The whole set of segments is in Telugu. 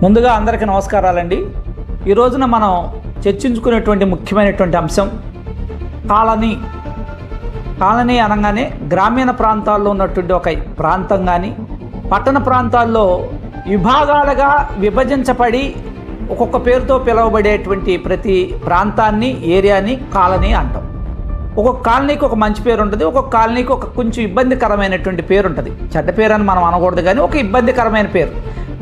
ముందుగా అందరికీ నమస్కారాలండి. ఈ రోజున మనం చర్చించుకునేటువంటి ముఖ్యమైనటువంటి అంశం కాలనీ. కాలనీ అనగానే గ్రామీణ ప్రాంతాల్లో ఉన్నటువంటి ఒక ప్రాంతం కానీ పట్టణ ప్రాంతాల్లో విభాగాలుగా విభజించబడి ఒక్కొక్క పేరుతో పిలువబడేటువంటి ప్రతి ప్రాంతాన్ని ఏరియాని కాలనీ అంటాం. ఒక్కొక్క కాలనీకి ఒక మంచి పేరు ఉంటుంది, ఒక్కొక్క కాలనీకి ఒక కొంచెం ఇబ్బందికరమైనటువంటి పేరు ఉంటుంది. చెడ్డ పేరు అని మనం అనకూడదు, కానీ ఒక ఇబ్బందికరమైన పేరు.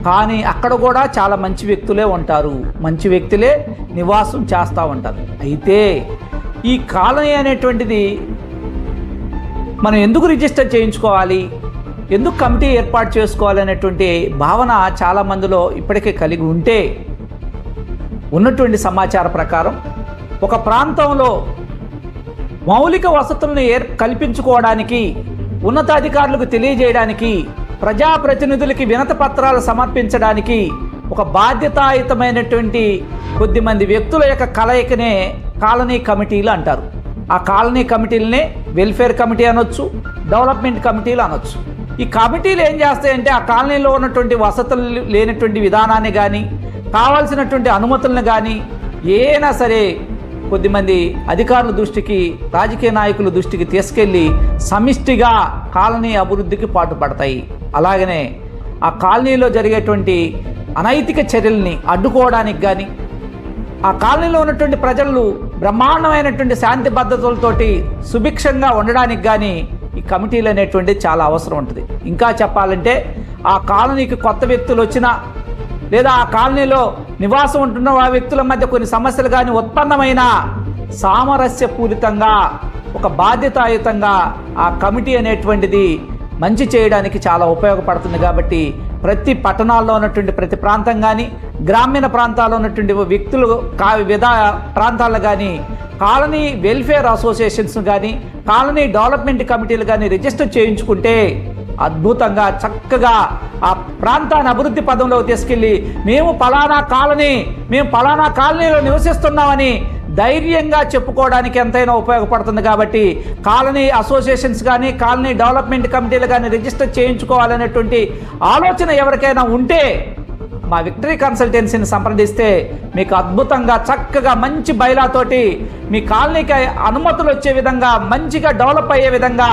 కానీ అక్కడ కూడా చాలా మంచి వ్యక్తులే ఉంటారు, మంచి వ్యక్తులే నివాసం చేస్తూ ఉంటారు. అయితే ఈ కాలనీ అనేటువంటిది మనం ఎందుకు రిజిస్టర్ చేయించుకోవాలి, ఎందుకు కమిటీ ఏర్పాటు చేసుకోవాలి అనేటువంటి భావన చాలామందిలో ఇప్పటికే కలిగి ఉంటే, ఉన్నటువంటి సమాచార ప్రకారం ఒక ప్రాంతంలో మౌలిక వసతులను కల్పించుకోవడానికి, ఉన్నతాధికారులకు తెలియజేయడానికి, ప్రజాప్రతినిధులకి వినతి పత్రాలు సమర్పించడానికి ఒక బాధ్యతాయుతమైనటువంటి కొద్దిమంది వ్యక్తుల యొక్క కలయికనే కాలనీ కమిటీలు అంటారు. ఆ కాలనీ కమిటీలనే వెల్ఫేర్ కమిటీ అనొచ్చు, డెవలప్మెంట్ కమిటీలు అనొచ్చు. ఈ కమిటీలు ఏం చేస్తాయంటే ఆ కాలనీలో ఉన్నటువంటి వసతులు లేనటువంటి విధానాన్ని కానీ, కావాల్సినటువంటి అనుమతులను కానీ ఏనా సరే కొద్దిమంది అధికారుల దృష్టికి, రాజకీయ నాయకుల దృష్టికి తీసుకెళ్ళి సమిష్టిగా కాలనీ అభివృద్ధికి పాటుపడతాయి. అలాగనే ఆ కాలనీలో జరిగేటువంటి అనైతిక చర్యల్ని అడ్డుకోవడానికి కానీ, ఆ కాలనీలో ఉన్నటువంటి ప్రజలు బ్రహ్మాండమైనటువంటి శాంతి భద్రతలతోటి సుభిక్షంగా ఉండడానికి కానీ ఈ కమిటీలు అనేటువంటి చాలా అవసరం ఉంటుంది. ఇంకా చెప్పాలంటే ఆ కాలనీకి కొత్త వ్యక్తులు వచ్చినా, లేదా ఆ కాలనీలో నివాసం ఉంటున్న ఆ వ్యక్తుల మధ్య కొన్ని సమస్యలు కానీ ఉత్పన్నమైన సామరస్యపూరితంగా, ఒక బాధ్యతాయుతంగా ఆ కమిటీ అనేటువంటిది మంచి చేయడానికి చాలా ఉపయోగపడుతుంది. కాబట్టి ప్రతి పట్టణాల్లో ఉన్నటువంటి ప్రతి ప్రాంతం కానీ, గ్రామీణ ప్రాంతాల్లో ఉన్నటువంటి వ్యక్తులు ప్రాంతాల్లో కానీ కాలనీ వెల్ఫేర్ అసోసియేషన్స్ కానీ, కాలనీ డెవలప్మెంట్ కమిటీలు కానీ రిజిస్టర్ చేయించుకుంటే అద్భుతంగా చక్కగా ఆ ప్రాంతాన్ని అభివృద్ధి పదంలో తీసుకెళ్ళి మేము పలానా కాలనీలో నివసిస్తున్నామని ధైర్యంగా చెప్పుకోవడానికి ఎంతైనా ఉపయోగపడుతుంది. కాబట్టి కాలనీ అసోసియేషన్స్ కానీ, కాలనీ డెవలప్మెంట్ కమిటీలు కానీ రిజిస్టర్ చేయించుకోవాలనేటువంటి ఆలోచన ఎవరికైనా ఉంటే మా విక్టరీ కన్సల్టెన్సీని సంప్రదిస్తే మీకు అద్భుతంగా చక్కగా మంచి బైలాతోటి మీ కాలనీకి అనుమతులు వచ్చే విధంగా, మంచిగా డెవలప్ అయ్యే విధంగా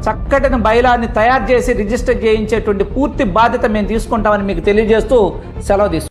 చక్కటి బైలాన్ని తయారు చేసి రిజిస్టర్ చేయించేటువంటి పూర్తి బాధ్యత మేము తీసుకుంటామని మీకు తెలియజేస్తూ సెలవు తీసుకుంటాం.